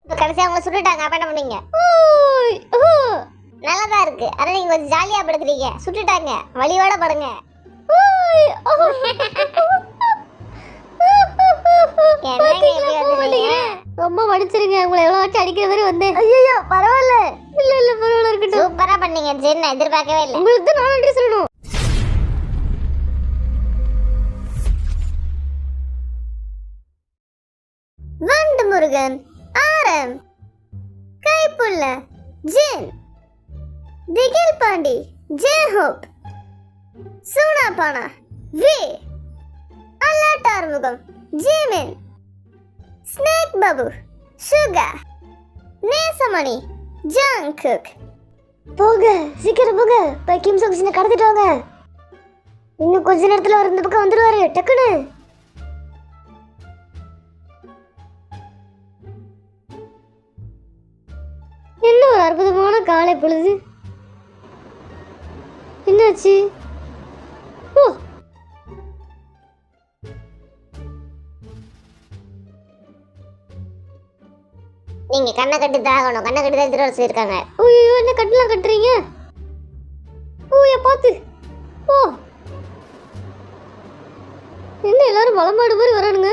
இப்ப கடைசியா அவங்க சுட்டுட்டாங்க. அப்ப என்ன பண்ணீங்க? நல்லதா இருக்கு. ஆனா நீங்க கொஞ்சம் ஜாலியா படுத்துறீங்க. சுட்டுட்டாங்க, வலியோட படுங்க. ரொம்ப மன்னிச்சிருங்க, உங்களை எவ்வளவு வாட்டி அடிக்கிற மாதிரி வந்தேன். ஐயோ பரவாயில்ல. இல்ல பரவாயில்ல இருக்கட்டும். சூப்பரா பண்ணீங்க ஜென், நான் எதிர்பார்க்கவே இல்லை. உங்களுக்கு தான் நான் நன்றி சொல்லணும். வண்டு முருகன் ஆரம், Kaipulla Jin, Thigil Pandi J Hope, Soonapaana V, அல்லாட்டார்முகம் Jimin, snake Babu Suga, Nesamani Jungkook. போங்க சீக்கிரம் போங்க, போய் கிம் சோக்ஸினை கடத்திட்டு வாங்க. இன்னும் கொஞ்ச நேரத்துல அவர் இந்த பக்கம் வந்துருவாரு. டக்குன்னு என்ன ஒரு அற்புதமான காலை பொழுது. என்னாச்சு? ஓ நீங்க கண்ணை கட்டி தாகணும். கண்ணை கட்டி தான் எடுத்துட்டு சொல்லியிருக்காங்க. ஐயோ என்ன கட்டலாம் கட்டுறீங்க? ஓ பார்த்து. ஓ என்ன எல்லாரும் வளமாடு மாதிரி வரானுங்க.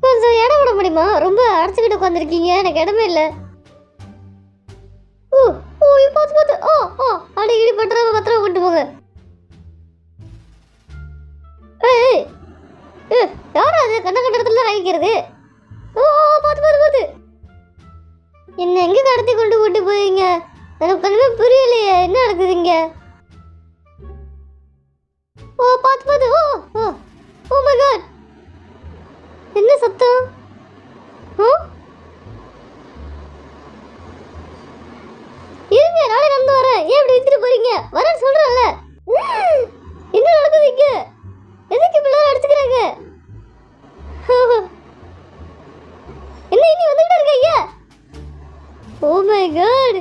கொஞ்சம் இடம் விட முடியுமா? ரொம்ப அடைச்சுக்கிட்டு உட்காந்துருக்கீங்க, எனக்கு இடமே இல்லை. ஓ ஓ பார்த்து பார்த்து. ஓ ஓ அடிக்கடி பத்திரமா பத்திரமா கொண்டு போங்க. ஏய் யாரா அது கண்ண கட்டுறதுல வாங்கிக்கிறது? ஓ பார்த்து பார்த்து பார்த்து. என்ன எங்க கடத்தி கொண்டு போட்டு போவீங்க? எனக்கு ஒண்ணுமே புரியலையே, என்ன நடக்குது இங்க? ஓ பார்த்து பார்த்து. ஓ ஓ ஓ மை காட், என்ன சத்தம்? இருங்க நானே நடந்து வரேன். ஏன் இப்படி எடுத்துட்டு போறீங்க? வரேன்னு சொல்றேன்ல. என்ன நடக்குது இங்க? எதுக்கு பிள்ளைங்க அடிச்சுக்கிறாங்க? என்ன இனி வந்துகிட்டு இருக்கீங்க? Oh my God,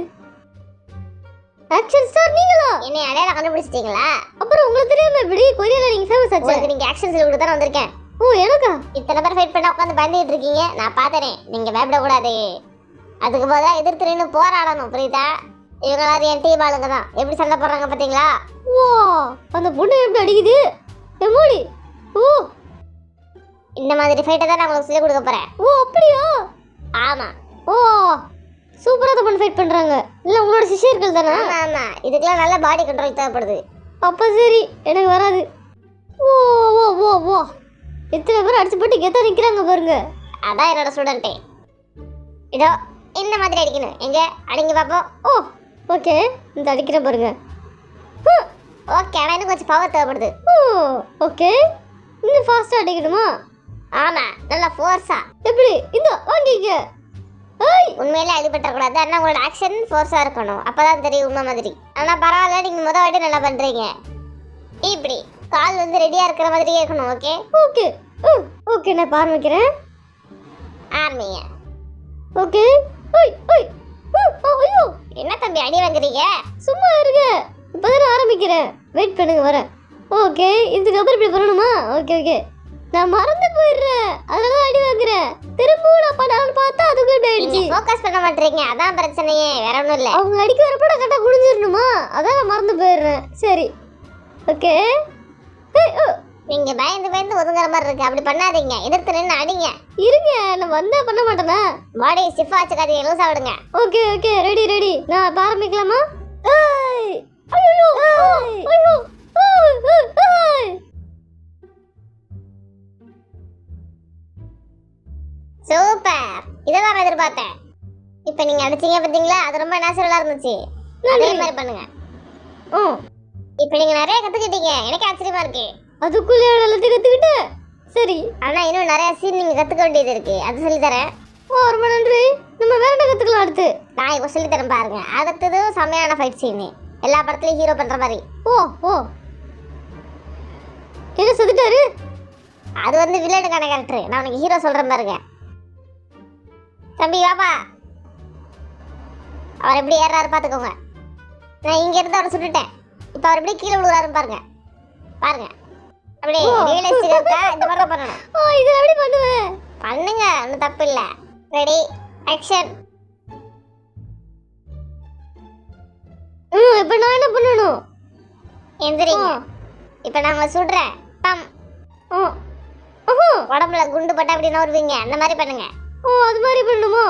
action star நீங்களா? என்னை அடையாளம் கண்டுபிடிச்சிட்டீங்களா? அப்புறம் உங்களுக்கு தெரியாம இப்படி கொரியன்ல நீங்க ஃபேமஸ் ஆச்சு. உங்களுக்கு நீங்க ஆக்ஷன் சொல்லி கொடுத்து தான் வந்திருக்கேன். ஓ எனக்கா? இத்தனை பேர் ஃபைட் பண்ண உட்காந்து பயந்துட்டு இருக்கீங்க, நான் பார்த்தேன். நீங்க பயப்பட கூடாது. அதுக்கு பதிலா எதிர்த்து நின்று போராடணும், புரியுதா? இவங்க எல்லாரும் என் டீம் ஆளுங்க தான். எப்படி சண்டை போடுறாங்க பாத்தீங்களா? ஓ அந்த பொண்ணு எப்படி அடிக்குது எம்மோடி. ஓ இந்த மாதிரி ஃபைட்டை தான் நான் உங்களுக்கு சொல்லி கொடுக்க போறேன். ஓ அப்படியா? ஆமா. ஓ சூப்பரா தான் ஃபைட் பண்றாங்க. இல்ல உங்களோட சிஷ்யர்கள் தானே? ஆமா ஆமா, இதுக்கெல்லாம் நல்ல பாடி கண்ட்ரோல் தேவைப்படுது. அப்ப சரி, எனக்கு வராது. ஓ ஓ ஓ ஓ எத்தனை பேர் அடிச்சு போட்டு கெத்தா நிக்கிறாங்க பாருங்க. அதான் என்னோட ஸ்டூடெண்ட்டே. இதோ இந்த மாதிரி அடிக்கணும். எங்க அடிங்க பாப்போம். ஓ ஓகே, இந்த அடிக்கிறேன் பாருங்க. ஓகே, ஆனால் எனக்கு கொஞ்சம் பவர் தேவைப்படுது. ஓ ஓகே, இன்னும் ஃபாஸ்டா அடிக்கணுமா? ஆமா, நல்லா ஃபோர்ஸா. எப்படி? இந்த வாங்கிக்க. உண்மையிலே அடிபட்டக்கூடாது. ஆனால் உங்களோட ஆக்ஷன் ஃபோர்ஸாக இருக்கணும், அப்போதான் தெரியும் உண்மை மாதிரி. ஆனால் பரவாயில்ல, நீங்கள் முதல் வாட்டி நல்லா பண்ணுறீங்க. இப்படி கால் வந்து ரெடியாக இருக்கிற மாதிரியே இருக்கணும். ஓகே ஓகே ஓகே, நான் ஆரம்பிக்கிறேன். ஆரம்பிங்க. ஓகே. ஓய் ஓய் ஐயோ, என்ன தம்பி அடி வாங்குறீங்க? சும்மா இருங்க, இப்போதான் ஆரம்பிக்கிறேன். வெயிட் பண்ணுங்க, வரேன். ஓகே, இதுக்கப்புறம் இப்படி பண்ணணுமா? ஓகே ஓகே, நான் மறந்து போயிடுறேன், அதனால அடி வாங்குறேன். திரும்பவும் நான் பண்ணலாம்னு பார்த்தா அதுக்குள்ள இப்படி ஆயிடுச்சு. ஃபோக்கஸ் பண்ண மாட்டீங்க, அதான் பிரச்சனையே, வேற ஒன்றும் இல்லை. அவங்க அடிக்க வரப்போ நான் கரெக்டாக குடிஞ்சிடணுமா? அதான் நான் மறந்து போயிடுறேன். சரி ஓகே. நீங்க பயந்து பயந்து ஒதுங்குற மாதிரி இருக்கு. அப்படி பண்ணாதீங்க, எதிர்த்து நின்று அடிங்க. இருங்க, நான் வந்தா பண்ண மாட்டேனா? பாடி ஸ்டிஃபா வச்சுக்காதீங்க, லூசா விடுங்க. Okay okay, ready ready. நான் இப்ப ஆரம்பிக்கலாமா? ஐயோ ஐயோ சூப்பர், இதான் நான் எதிர்பார்த்தேன். இப்போ நீங்க அடிச்சீங்க பாத்தீங்களா, அது ரொம்ப நேச்சுரலா இருந்துச்சு. அதே மாதிரி பண்ணுங்க. இப்போ நீங்க நிறைய கத்துக்கிட்டீங்க, எனக்கு ஆச்சரியமா இருக்கு. அதுக்குள்ளே எல்லாத்தையும் கத்துக்கிட்டு. சரி, ஆனா இன்னும் நிறைய சீன் நீங்க கத்துக்க வேண்டியது இருக்கு, அது சொல்லி தரேன். ஓ ரொம்ப நன்றி. நம்ம வேற என்ன கத்துக்கலாம் அடுத்து? நான் இப்போ சொல்லி தரேன் பாருங்க. அடுத்தது செம்மையான ஃபைட் சீன், எல்லா படத்துலயும் ஹீரோ பண்ற மாதிரி. ஓ ஓ என்ன சொல்லிட்டாரு? அது வந்து வில்லனுக்கான கேரக்டர். நான் உனக்கு ஹீரோ சொல்றேன் பாருங்க. தம்பி வாப்பா, அவர் எப்படி ஏறாரு பாத்துக்கோங்க. நான் இங்க இருந்து அவரை சுட்டுட்டேன். இப்போ அவர் எப்படி கீழே விழுறாருன்னு பாருங்க. பாருங்க, அப்படியே ரியலிஸ்டிக்கா இருக்கா? இந்த மாதிரி பண்ணணும். இத எப்படி பண்ணுவேன்? பண்ணுங்க, ஒன்றும் தப்பு இல்லை. Ready, action. இப்போ நான் என்ன பண்ணணும்? எந்திரிங்க. இப்போ நான் உங்களை சுடுறேன். பம். உடம்புல குண்டு பட்டா அப்படி நோருவீங்க, அந்த மாதிரி பண்ணுங்க. அது மாதிரி பண்ணணுமா?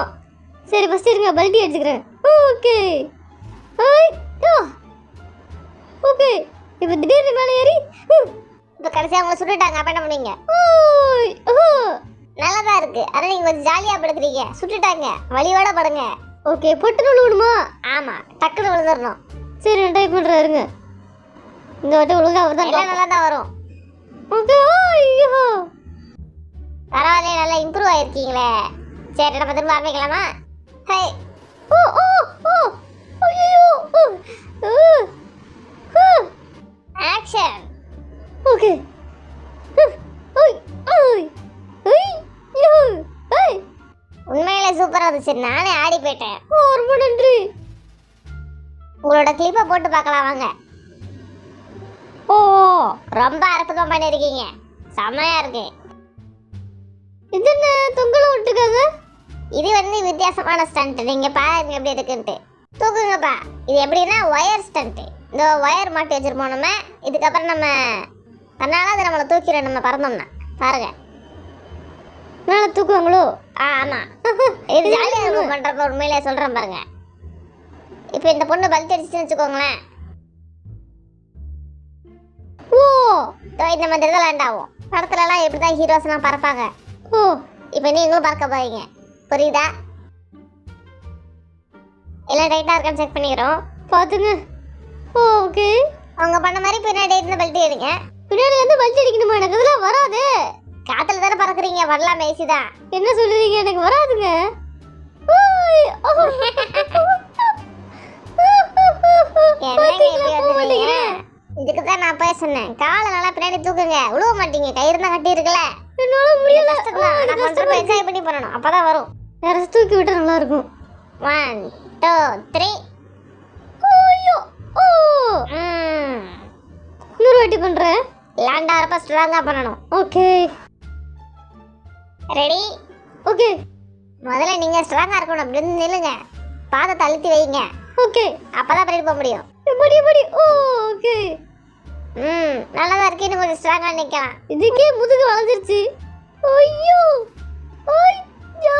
சரி ஃபர்ஸ்ட் இருங்க, பல்டி அடிச்சுக்கிறேன். Okay okay. இப்போ திடீர்னு மேலே ஏறி இப்போ கடைசியாக உங்களை சுட்டுட்டாங்க, அப்போ என்ன பண்ணுவீங்க? நல்லதா இருக்கு. ஆனால் நீங்கள் கொஞ்சம் ஜாலியாக படுக்கிறீங்க. சுட்டுட்டாங்க, வலியோட படுங்க. ஓகே, பொட்டு விழுணுமா? ஆமாம், டக்குன்னு விழுந்துடணும். சரி நான் டைப் பண்ணுறேன் இருங்க. இந்த வாட்டி ஒழுங்கா வருதான்? எல்லாம் நல்லா தான் வரும். ஓகே. ஐயோ பரவாயில்ல, நல்லா இம்ப்ரூவ் ஆயிருக்கீங்களே. சரி நம்ம திரும்ப ஆரம்பிக்கலாமா? ஹை. ஐயோ ஆக்ஷன். ஓகே. உண்மையிலே சூப்பராக இருந்துச்சு. நானே ஆடி போயிட்டேன். ரொம்ப நன்றி. உங்களோட கிளிப்பை போட்டு பார்க்கலாம் வாங்க. ஓ, ரொம்ப அற்புதம் பண்ணியிருக்கீங்க. செம்மையா இருக்கு. இது என்ன தொங்கலாம் விட்டுருக்காங்க? இது வந்து வித்தியாசமான ஸ்டண்ட். நீங்க பாருங்க எப்படி இருக்குன்ட்டு. தூக்குங்கப்பா. இது எப்படின்னா ஒயர் ஸ்டண்ட். இந்த ஒயர் மாட்டி வச்சிருப்போம் நம்ம. இதுக்கப்புறம் நம்ம தன்னால அதை நம்மளை தூக்கிடும் நம்ம பறந்தோம்னா. பாருங்க, மேலே தூக்குவாங்களோ? ஆமா. இது ஜாலியாக இருக்கும் பண்றப்ப. உண்மையிலே சொல்றேன் பாருங்க. இப்போ இந்த பொண்ணு பல்ட் அடிச்சுன்னு வச்சுக்கோங்களேன். ஓ, இந்த மாதிரி தான் லேண்ட் ஆகும். படத்துலலாம் எப்படி தான் ஹீரோஸ்லாம் பறப்பாங்க. ஓ, இப்போ நீங்களும் பறக்க போறீங்க. புரியுதா? எல்லாம் ரைட்டாக இருக்கான்னு செக் பண்ணிக்கிறோம். பார்த்துங்க. ஓகே. அவங்க பண்ண மாதிரி பின்னாடி இருந்து பல்ட்டி எடுங்க. பின்னாடி வந்து பல்ட் அடிக்கணுமா? எனக்கு அதெல்லாம் வராது. காத்துல தானே பறக்குறீங்க, வரலாம் மேசி தான். என்ன சொல்றீங்க? எனக்கு வராதுங்க. இதுக்கு தான் நான் போய் சொன்னேன், காலை நல்லா பின்னாடி தூக்குங்க. உழுவ மாட்டீங்க, கயிறு தான் கட்டி இருக்குல்ல. என்னால முடியல. என்ஜாய் பண்ணி பண்ணணும், அப்பதான் வரும். வேற தூக்கி விட்டா நல்லா இருக்கும். 1 2 3. ஐயோ ஓ, இன்னொரு வாட்டி பண்றேன். லேண்ட் ஆகிறப்ப ஸ்ட்ராங்கா பண்ணணும். ஓகே. ரெடி? ஓகே. முதல்ல நீங்க ஸ்ட்ராங்கா இருக்கணும். அப்படி இருந்து நில்லுங்க, பாதத்தை அழுத்தி வைங்க. ஓகே, அப்பதான் பண்ணிட்டு போக முடியும். படி. ஓகே. நல்லதா இருக்கு. இன்னும் கொஞ்சம் ஸ்ட்ராங்கா நிக்கலாம். இதுக்கே முதுகு வளைஞ்சிருச்சு. ஐயோ ஐயோ.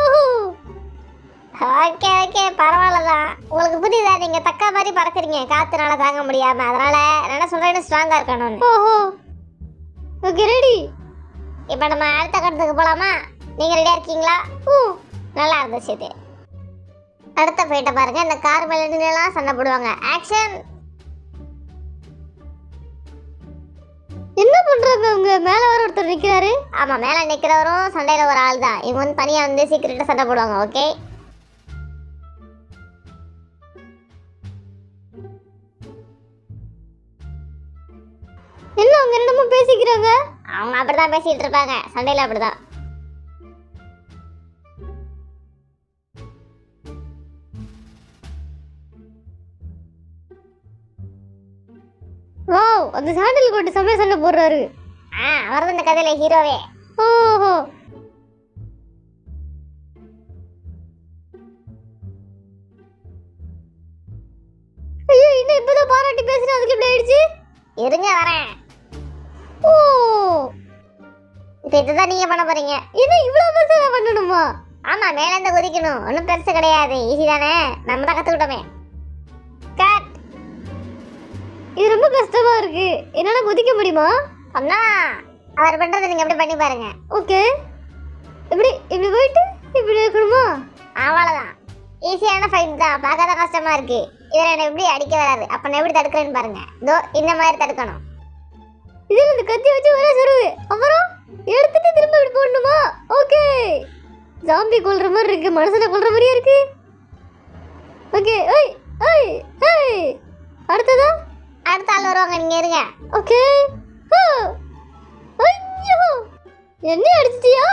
ஓகே ஓகே, பரவாயில்லதான். உங்களுக்கு புரியுதா? நீங்க தக்கா மாதிரி பறக்குறீங்க காத்துனால தாங்க முடியாம. அதனால என்ன சொல்றேன்னு ஸ்ட்ராங்கா இருக்கணும். ஓஹோ. Okay, ready. இப்போ நம்ம அடுத்த கட்டத்துக்கு போலாமா? நீங்க ரெடியா இருக்கீங்களா? நல்லா இருந்துச்சு இது. அடுத்த ஃபைட்டை பாருங்க. இந்த கார் மேல நின்னுலாம் சண்டை போடுவாங்க. ஆக்ஷன். என்ன பண்றாங்க அவங்க? மேல வர ஒருத்தர் நிக்கிறாரு. ஆமா, மேல நிக்கிறவரும் சண்டையில ஒரு ஆள் தான். இவங்க வந்து தனியா வந்து சீக்கிரட்டா சண்டை போடுவாங்க. ஓகே, என்ன அவங்க என்னமோ பேசிக்கிறாங்க? அவங்க அப்படிதான் பேசிட்டு இருப்பாங்க சண்டையில. அப்படிதான். வாவ், அந்த சாண்டல் கோட் சமய சண்டை போடுறாரு. அவர் இந்த கதையில ஹீரோவே. ஓஹோ. ஐயோ, இன்னும் இப்பதான் பாராட்டி பேசுறேன், அதுக்கு இப்படி ஆயிடுச்சு. இருங்க வரேன். ஓ, இப்போ இதுதான் நீங்க பண்ண போறீங்க. இது இவ்வளவு பெருசா பண்ணணுமா? ஆமா, மேல இருந்து குதிக்கணும். ஒன்றும் பெருசு கிடையாது, ஈஸி தானே. நம்ம தான் கத்துக்கிட்டோமே. கட். இது ரொம்ப கஷ்டமா இருக்கு. என்னால குதிக்க முடியுமா? அண்ணா, அவர் பண்றதை நீங்க எப்படி பண்ணி பாருங்க. ஓகே. இப்படி போயிட்டு இப்படி இருக்கணுமா? அவ்வளவுதான். ஈஸியான ஃபைட் தான், பார்க்காத கஷ்டமா இருக்கு. இதில் என்ன எப்படி அடிக்க வராது. அப்ப நான் எப்படி தடுக்கிறேன்னு பாருங்க. இதோ இந்த மாதிரி தடுக்கணும். இதில் இந்த கத்தி வச்சு ஒரே சொருவு, அப்புறம் எடுத்துட்டு திரும்ப இப்படி போடணுமா? ஓகே. ஜாம்பி கொல்ற மாதிரி இருக்கு, மனுஷனை கொல்ற மாதிரியே இருக்கு. ஓகே. ஐய் ஐய் ஐய். அடுத்ததா அடுத்த ஆள் வருவாங்க, நீங்க இருங்க. ஓகே. ஐயோ, என்ன அடிச்சிட்டியா?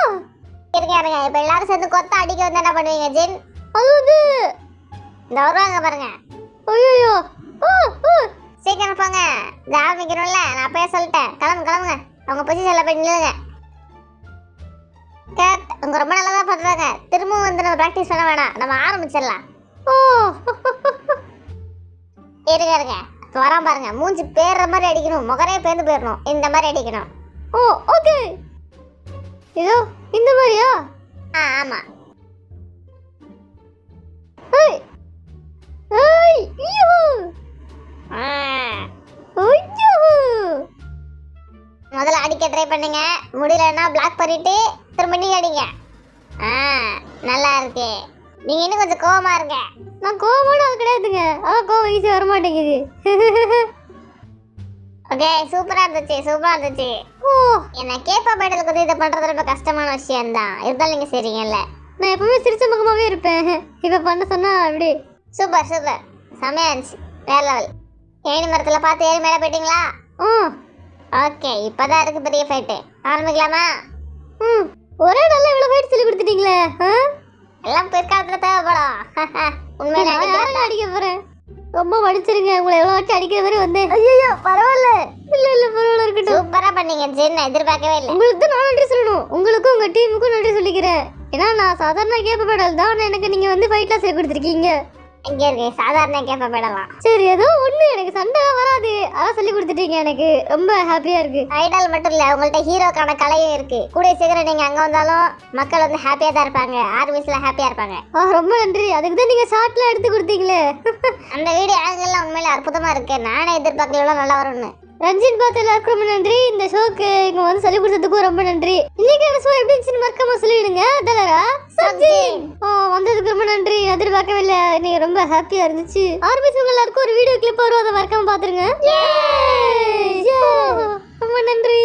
இருங்க இருங்க. இப்ப எல்லாரும் சேர்ந்து கொத்த அடிக்க வந்து என்ன பண்ணுவீங்க ஜின்? அது வந்து இந்த வருவாங்க பாருங்க. ஐயோ. சீக்கிரம் போங்க, ஆரம்பிக்கணும்ல. நான் அப்பயே சொல்லிட்டேன். கிளம்புங்க. அவங்க பொசிஷன்ல போய் நில்லுங்க. கரெக்ட், உங்க ரொம்ப நல்லதா பண்றாங்க. திரும்பவும் வந்து நம்ம பிராக்டிஸ் பண்ண வேணாம், நம்ம ஆரம்பிச்சிடலாம். ஓ இருங்க இப்போ வராம பாருங்க. மூஞ்சி பேர்ற மாதிரி அடிக்கணும், முகரே பேர்ந்து போயிடணும், இந்த மாதிரி அடிக்கணும். ஓ ஓகே, இதோ இந்த மாதிரியா? ஆமா. ஏய் ஏய் ஐயோ ஐயோ. முதல்ல அடிக்க ட்ரை பண்ணுங்க, முடியலன்னா பிளாக் பண்ணிட்டு திரும்ப நீங்க அடிங்க. நல்லா இருக்கு. நீங்க இன்னும் கொஞ்சம் கோவமா இருங்க. நான் கோவமான ஆள் கிடையாதுங்க, அதான் கோவம் ஈஸியாக வர மாட்டேங்குது. ஓகே, சூப்பரா இருந்துச்சு, சூப்பரா இருந்துச்சு. ஓ என்ன கேப்பா பேட்டலுக்கு வந்து இதை பண்றது ரொம்ப கஷ்டமான விஷயம் தான், இருந்தாலும் நீங்க செய்றீங்கல்ல. நான் எப்பவுமே சிரிச்ச முகமாவே இருப்பேன், இப்போ பண்ண சொன்னா அப்படி. சூப்பர் சூப்பர், செமையா இருந்துச்சு, வேற லெவல். ஏணி மரத்துல பார்த்து ஏறி மேலே போயிட்டீங்களா? ஓகே, இப்பதான் இருக்கு பெரிய ஃபைட்டு. ஆரம்பிக்கலாமா? ஒரே நல்ல இவ்வளோ ஃபைட் சொல்லி கொடுத்துட்டீங்களே. எல்லாம் பிற்காலத்துல தேவைப்படும். உண்மையில நான் அடிக்க போறேன். ரொம்ப வடிச்சிருங்க, உங்களை எவ்வளோ வாட்டி அடிக்கிற மாதிரி வந்தேன். ஐயோ பரவாயில்ல, இல்ல பரவாயில்ல இருக்கட்டும். சூப்பரா பண்ணீங்க ஜென், நான் எதிர்பார்க்கவே இல்லை. உங்களுக்கு தான் நான் நன்றி சொல்லணும், உங்களுக்கும் உங்க டீமுக்கும் நன்றி சொல்லிக்கிறேன். ஏன்னா நான் சாதாரண கேப்பப்படல் தான், எனக்கு நீங்க வந்து ஃபைட்லாம் சொல்லி கொடுத்துருக்கீங்க. இங்க இருக்கு, சாதாரண கேப்ப போயிடலாம். சரி, ஏதோ ஒண்ணு எனக்கு சண்டை வராது, அதான் சொல்லி கொடுத்துட்டீங்க, எனக்கு ரொம்ப ஹாப்பியா இருக்கு. ஐடால் மட்டும் இல்ல, உங்கள்ட்ட ஹீரோக்கான கலையும் இருக்கு. கூடிய சீக்கிரம் நீங்க அங்க வந்தாலும் மக்கள் வந்து ஹாப்பியா தான் இருப்பாங்க, ஆர்மிஸ்ல ஹாப்பியா இருப்பாங்க. ரொம்ப நன்றி, அதுக்கு தான் நீங்க ஷார்ட்ல எடுத்து கொடுத்தீங்களே. அந்த வீடியோ ஆங்கெல்லாம் உண்மையில அற்புதமா இருக்கு, நானே எதிர்பார்க்கல நல்லா வரும்னு. ரஞ்சித் பார்த்து எல்லாருக்கும் ரொம்ப நன்றி. இந்த ஷோக்கு இங்க வந்து சொல்லி கொடுத்ததுக்கும் ரொம்ப நன்றி. இன்னைக்கான ஷோ எப்படி இருந்துச்சுன்னு மறக்காம சொல்லிடுங்க. தலரா சப்ஜின் வந்ததுக்கு ரொம்ப நன்றி, எதிர்பார்க்கவே இல்லை, இன்னைக்கு ரொம்ப ஹாப்பியா இருந்துச்சு. ஆரம்பிச்சவங்க எல்லாருக்கும் ஒரு வீடியோ கிளிப் வரும், அதை மறக்காம பாத்துருங்க. ரொம்ப நன்றி.